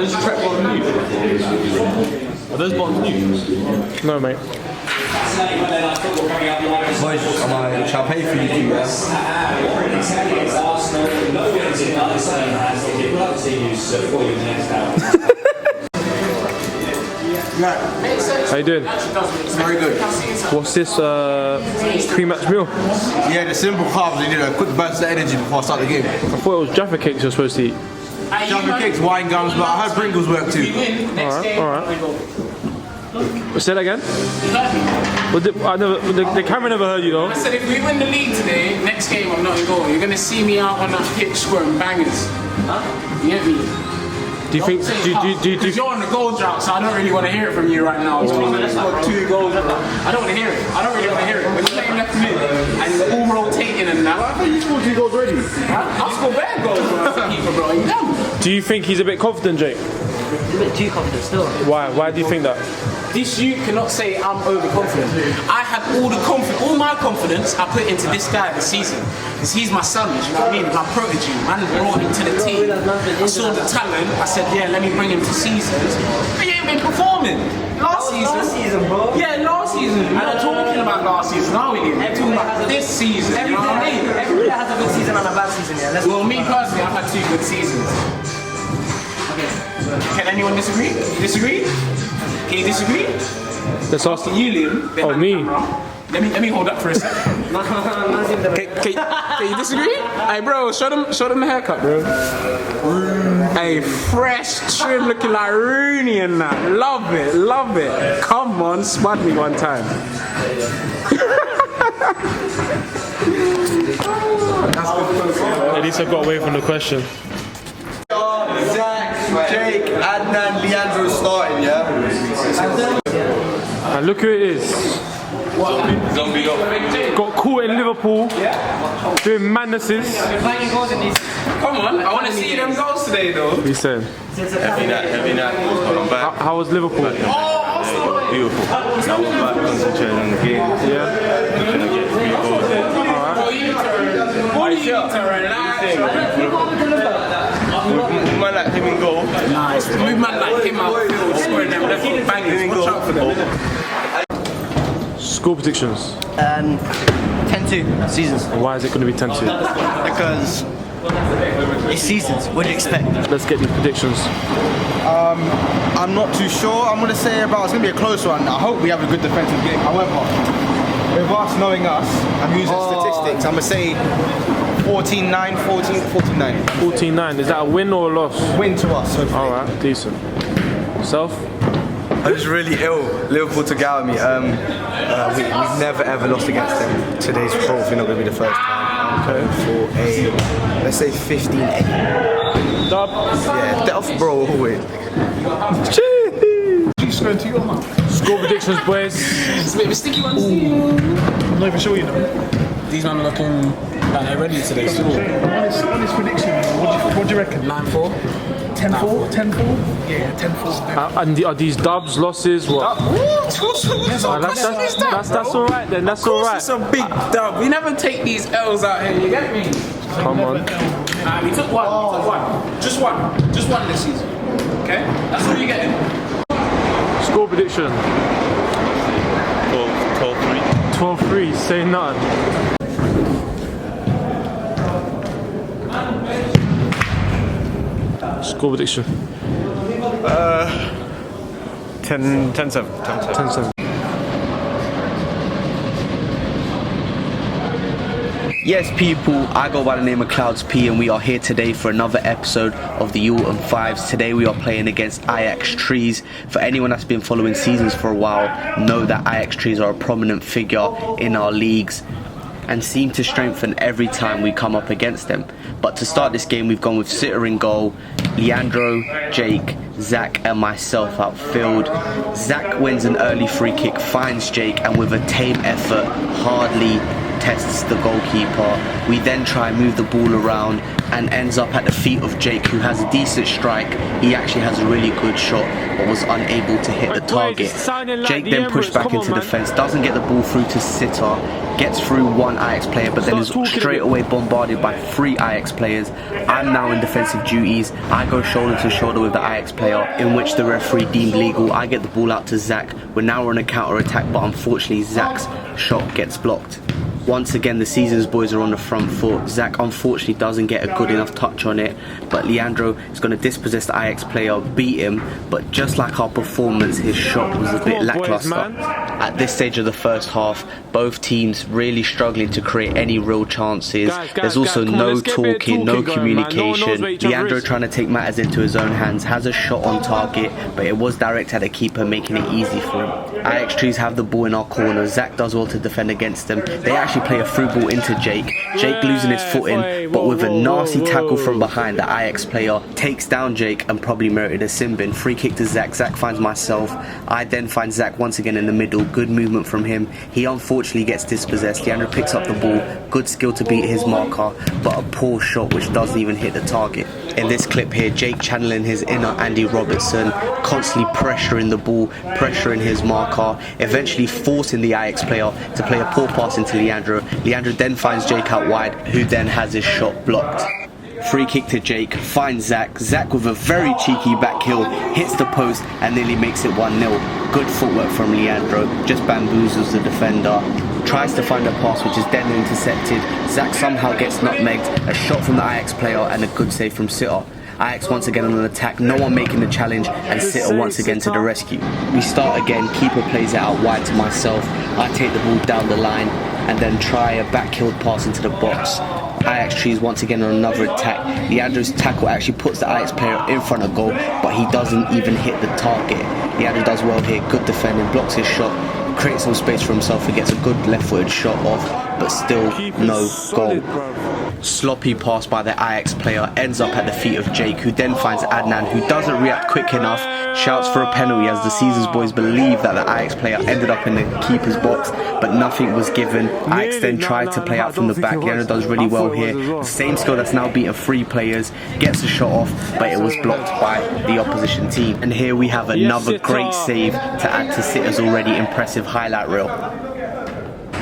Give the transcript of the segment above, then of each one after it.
those track bottoms new? Are those bottoms new? No, mate. Boys, shall I pay for you two, yeah? How you doing? Very good. What's this pre-match meal? Yeah, the simple carbs, they need a quick burst of energy before I start the game. I thought it was Jaffa cakes you're supposed to eat. Jaffa cakes, wine gums, but I heard Pringles work too. Alright. Say that again? The camera never heard you though. I said if we win the league today, next game I'm not in goal. You're gonna see me out on that pitch scoring bangers. You get me? Do you think? Because you're on the goal drought, so I don't really want to hear it from you right now. Let's score 2 goals. I don't want to hear it. I don't really want to hear it. When you're playing left mid and you're all rotating and that. I thought you scored 2 goals already. I'll score bad goals when I was a keeper, bro. You know? Do you think he's a bit confident, Jake? A bit too confident still. Why? Why do you think that? This you cannot say I'm overconfident. I had all my confidence I put into this guy this season. Because he's my son, you know what I mean? My protege. Man brought him to the team. I saw the talent, I said, yeah, let me bring him to seasons. But he ain't been performing. Last season, bro. Yeah, last season. We're not talking about last season, are we? We're talking about this season. Every player has a good season and a bad season, yeah. Well, me personally, I've had 2 good seasons. Can anyone disagree? Disagree? Can you disagree? Let's ask you, Liam. Oh, me? Let me hold up for a second. Can you disagree? Hey, bro, show them the haircut, bro. Hey, fresh trim, looking like Rooney and that. Love it. Come on, spud me one time. At least I got away from the question. Zach, Jake, Adnan, Leandro starting, yeah? And look who it is. Zombie up. Got caught in Liverpool doing madnesses. Come on, I want to see them goals today, though. What are you saying? Heavy night. I'm back. How was Liverpool? Beautiful. Now we're back concentrating on the game. Yeah. We're gonna get 3 goals. You need to relax. We might like him in goal. Nice. We might like him out field scoring them left bangers. Watch out for them. Score predictions. 10-2 seasons. Why is it going to be 10-2? Because it's seasons. What do you expect? Let's get these predictions. I'm not too sure. I'm going to say it's going to be a close one. I hope we have a good defensive game. However, with us knowing us, I'm using statistics. I'm going to say 14-9. 14-9. Is that a win or a loss? Win to us, hopefully. Alright, decent. Yourself? I'm just really ill. Liverpool took out of me. We've never ever lost against them. Today's probably not going to be the first time. Okay. For let's say 15-8. Dub? Yeah, Delph, bro. Wait. Score predictions, boys. It's a bit of a sticky one. I'm not even sure, you know. These men are looking like they're ready today. Honest prediction, what do you reckon? 9-4. 10-4? 10-4? Yeah, 10-4. And are these dubs, losses, what? That's alright then, that's alright. It's a big dub. We never take these L's out here, you get me? Come on. We took one. Just one this season. Okay? That's all you're getting. Score prediction. 12-3. 12-3, say nothing. Score prediction. 10-7. 10-7. Yes, people, I go by the name of Clouds P, and we are here today for another episode of the Yule and Fives. Today we are playing against Ajax Trees. For anyone that's been following seasons for a while, know that Ajax Trees are a prominent figure in our leagues and seem to strengthen every time we come up against them. But to start this game, we've gone with Sitter in goal, Leandro, Jake, Zach and myself outfield. Zach wins an early free kick, finds Jake, and with a tame effort, hardly contests the goalkeeper. We then try and move the ball around and ends up at the feet of Jake, who has a decent strike. He actually has a really good shot but was unable to hit the target. Jake then pushed back into defence, doesn't get the ball through to Sitter, gets through one Ajax player but then is straight away bombarded by 3 Ajax players. I'm now in defensive duties. I go shoulder to shoulder with the Ajax player, in which the referee deemed legal. I get the ball out to Zach. We're now on a counter attack, but unfortunately Zach's shot gets blocked. Once again, the Seasons boys are on the front foot. Zach unfortunately doesn't get a good enough touch on it, but Leandro is going to dispossess the Ajax player, beat him, but just like our performance, his shot was a bit lackluster. At this stage of the first half, both teams really struggling to create any real chances. There's also no talking, no communication. Leandro trying to take matters into his own hands, has a shot on target, but it was directed at the keeper, making it easy for him. Ajax trees have the ball in our corner. Zach does well to defend against them. They actually play a through ball into Jake. Jake losing his footing, but with a nasty tackle from behind, the Ajax player takes down Jake and probably merited a sin bin. Free kick to Zach. Zach finds myself. I then find Zach once again in the middle. Good movement from him. He unfortunately gets dispossessed. Leandro picks up the ball. Good skill to beat his marker, but a poor shot which doesn't even hit the target. In this clip here, Jake channeling his inner Andy Robertson, constantly pressuring the ball, pressuring his marker, eventually forcing the Ajax player to play a poor pass into Leandro. Leandro then finds Jake out wide, who then has his shot blocked. Free kick to Jake, finds Zach. Zach with a very cheeky back heel, hits the post and nearly makes it 1-0. Good footwork from Leandro, just bamboozles the defender. Tries to find a pass which is then intercepted. Zach somehow gets nutmegged, a shot from the Ajax player and a good save from Sitter. Ajax once again on an attack, no one making the challenge, and Sitter once again to the rescue. We start again, keeper plays it out wide to myself. I take the ball down the line and then try a back-heeled pass into the box. Ajax trees once again on another attack. Leandro's tackle actually puts the Ajax player in front of goal, but he doesn't even hit the target. Leandro does well here, good defending, blocks his shot, creates some space for himself, he gets a good left-footed shot off, but still no goal. Sloppy pass by the Ajax player ends up at the feet of Jake, who then finds Adnan, who doesn't react quick enough, shouts for a penalty as the Seasons boys believe that the Ajax player ended up in the keeper's box, but nothing was given. Ajax then tried to play out from the back. Leandro does really well here. The same skill that's now beaten 3 players, gets a shot off, but it was blocked by the opposition team. And here we have another great save to add to Sitter's already impressive highlight reel.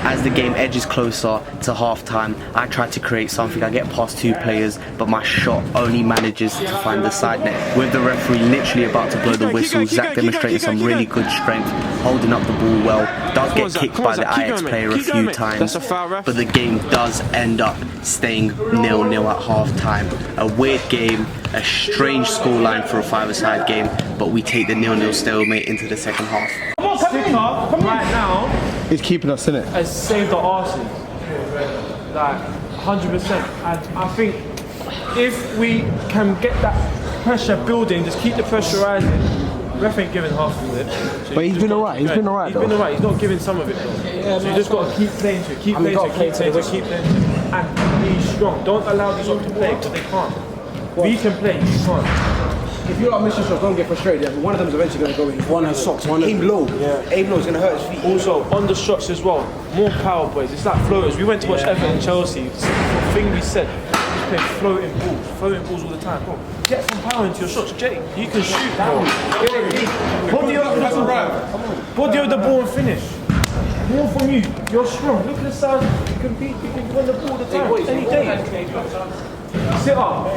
As the game edges closer to half-time, I try to create something. I get past 2 players, but my shot only manages to find the side net. With the referee literally about to blow the whistle, Zach demonstrated some really good strength, holding up the ball well. Does get kicked by the Ajax player a few times, but the game does end up staying 0-0 at half-time. A weird game, a strange scoreline for a 5-a-side game, but we take the 0-0 stalemate into the second half. Right now, He's keeping us in it. has saved our arses, like 100%. And I think if we can get that pressure building, just keep the pressure rising. Ref ain't giving half of it. But he's been alright. He's been alright. He's been alright. He's not giving some of it though. So you just got to keep playing to it, keep playing to it, keep playing to it, keep playing to it, and be strong. Don't allow these lot to play because they can't. We can play, you can't. If you're not missing shots, don't get frustrated. Yeah, one of them is eventually going to go in. One has socks, one aim low. Yeah. Aim low is going to hurt his feet. Also, on the shots as well, more power, boys. It's like floaters. We went to watch Everton and Chelsea. The thing we said, just play floating balls all the time. Bro, get some power into your shots. Jake, you can shoot, bro. Body the ball and finish. More from you. You're strong. Look at the size. You can beat. You can win the ball all the time. Any day. Sit up.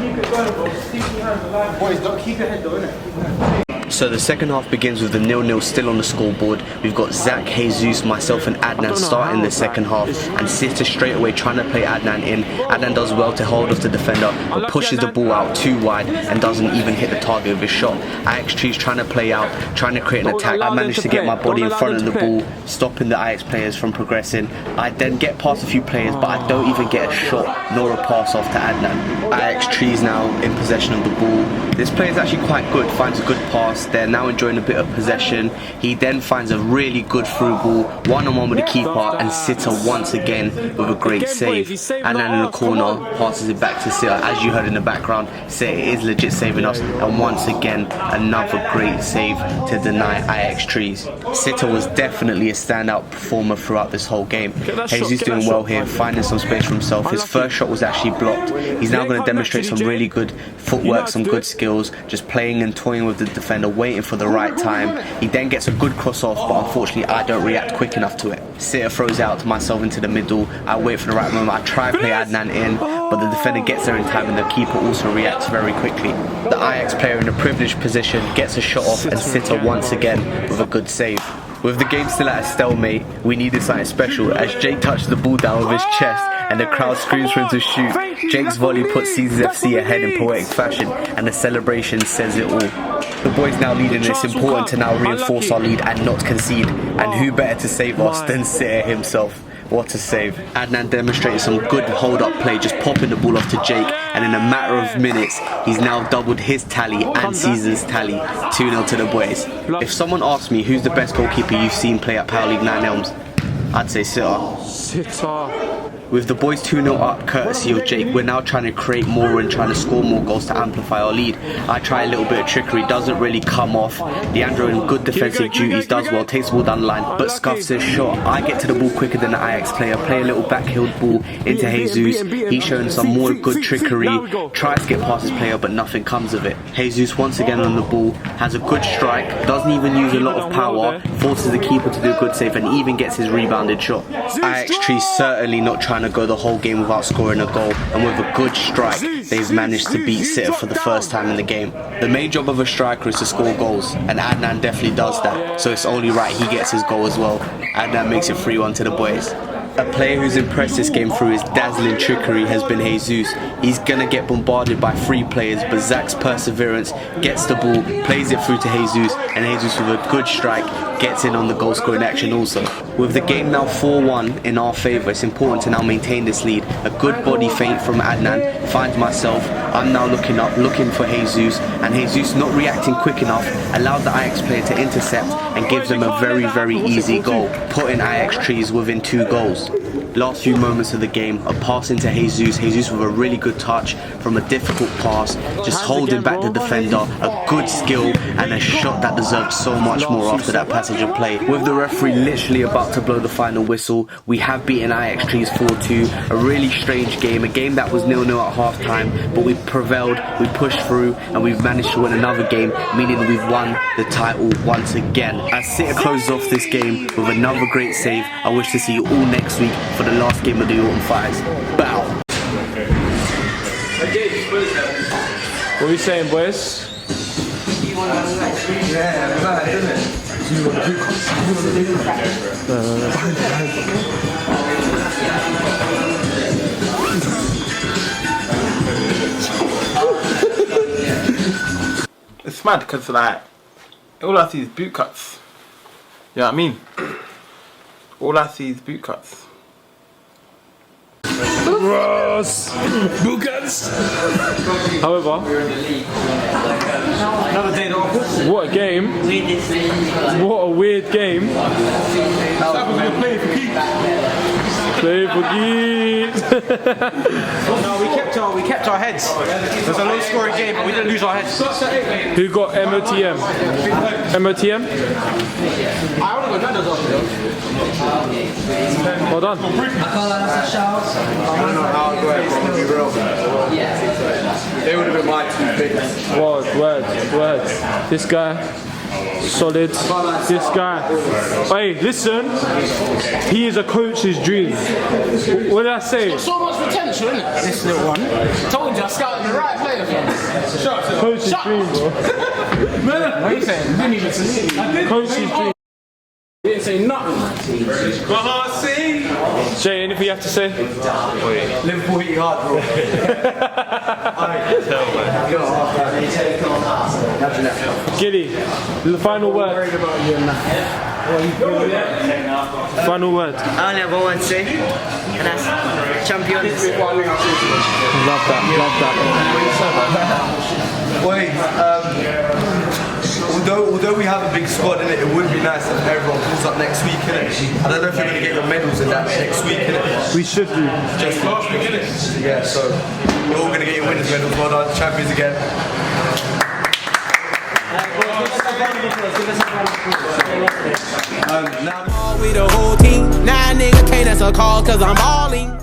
Keep it going, bro. Keep your hands alive. Boys, don't keep your head though, innit? So the second half begins with the 0-0 still on the scoreboard. We've got Zach, Jesus, myself and Adnan starting the second half, and Sitter straight away trying to play Adnan in. Adnan does well to hold off the defender, but pushes the ball out too wide and doesn't even hit the target with his shot. Ajax trees trying to play out, trying to create an attack. I managed to get my body in front of the ball, stopping the Ajax players from progressing. I then get past a few players, but I don't even get a shot nor a pass off to Adnan. Ajax Trees now in possession of the ball. This player is actually quite good, finds a good pass. They're now enjoying a bit of possession. He then finds a really good through ball, one-on-one with the keeper, and Sitter once again with a great save. And then in the corner, passes it back to Sitter. As you heard in the background, Sitter is legit saving us, and once again, another great save to deny Ajax Trees. Sitter was definitely a standout performer throughout this whole game. Jesus doing well here, finding some space for himself. His first shot was actually blocked. He's now going to demonstrate some really good footwork, some good skills, just playing and toying with the defender, waiting for the right time. He then gets a good cross off, but unfortunately I don't react quick enough to it. Sitter throws out to myself into the middle. I wait for the right moment. I try to play Adnan in, but the defender gets there in time and the keeper also reacts very quickly. The Ajax player in a privileged position gets a shot off, and Sitter once again with a good save. With the game still at a stalemate, we needed something special as Jake touches the ball down with his chest and the crowd screams for him to shoot. Jake's volley puts Caesars FC ahead in poetic fashion, and the celebration says it all. The boys now leading, and it's important to now reinforce our lead and not concede. And who better to save us than Sitter himself? What a save. Adnan demonstrated some good hold-up play, just popping the ball off to Jake, and in a matter of minutes, he's now doubled his tally and Caesar's tally. 2-0 to the boys. If someone asked me who's the best goalkeeper you've seen play at Power League 9 Elms, I'd say Sitter. With the boys 2-0 up courtesy of Jake, we're now trying to create more and trying to score more goals to amplify our lead. I try a little bit of trickery, doesn't really come off. Leandro in good defensive duties, does well, takes the ball down the line, but scuffs his shot. I get to the ball quicker than the Ajax player, play a little backheeled ball into Jesus. He's showing some more good trickery, tries to get past his player, but nothing comes of it. Jesus once again on the ball, has a good strike, doesn't even use a lot of power, forces the keeper to do a good save, and even gets his rebounded shot. Ajax Trees certainly not trying to go the whole game without scoring a goal, and with a good strike they've managed to beat Sitter for the first time in the game. The main job of a striker is to score goals, and Adnan definitely does that, so it's only right he gets his goal as well. Adnan makes it 3-1 to the boys. A player who's impressed this game through his dazzling trickery has been Jesus. He's gonna get bombarded by 3 players, but Zach's perseverance gets the ball, plays it through to Jesus, and Jesus with a good strike gets in on the goal scoring action also. With the game now 4-1 in our favour, it's important to now maintain this lead. A good body feint from Adnan finds myself. I'm now looking up, looking for Jesus, and Jesus not reacting quick enough allowed the Ajax player to intercept and gives them a very, very easy goal, putting Ajax Trees within 2 goals. Last few moments of the game, a pass into Jesus with a really good touch from a difficult pass, just holding back the defender, a good skill and a shot that deserved so much more after that passage of play. With the referee literally about to blow the final whistle, we have beaten Ajax Trees 4-2, a really strange game, a game that was 0-0 at half time, but we prevailed, we pushed through, and we've managed to win another game, meaning we've won the title once again. As Sitter closes off this game with another great save, I wish to see you all next week for the last game of the Autumn 5s. Bow! What are we saying, boys? It's mad because like all I see is boot cuts. You know what I mean? All I see is boot cuts. Gross! Bukas! However, what a game! What a weird game! Play for Keith! No, we kept our heads. It was a low scoring game, but we didn't lose our heads. Who got MOTM? MOTM? I only got Nando's after Well done. I don't know how it went, but to be real, they would have been my 2 picks. Word. This guy, solid. This guy. Hey, listen. He is a coach's dream. What did I say? So much potential, isn't it? This little one. Told you I scouted the right player. Coach's dream, bro. What are you saying? Didn't even say it. Coach's dream. Didn't say nothing. Jay, anything you have to say? Liverpool hit you hard, bro. Giddy, the final word. Final word. I only have one to say. And that's champions. Love that. Wait, although we have a big squad in it, it would be nice if everyone pulls up next week, innit? I don't know if you're going to get your medals in that next week, innit? We should do. Just last week, innit? Yeah, so you're all going to get your winners' medals. Well done, champions again. Now we the whole team. Nah, nigga can't answer a call 'cause I'm all in.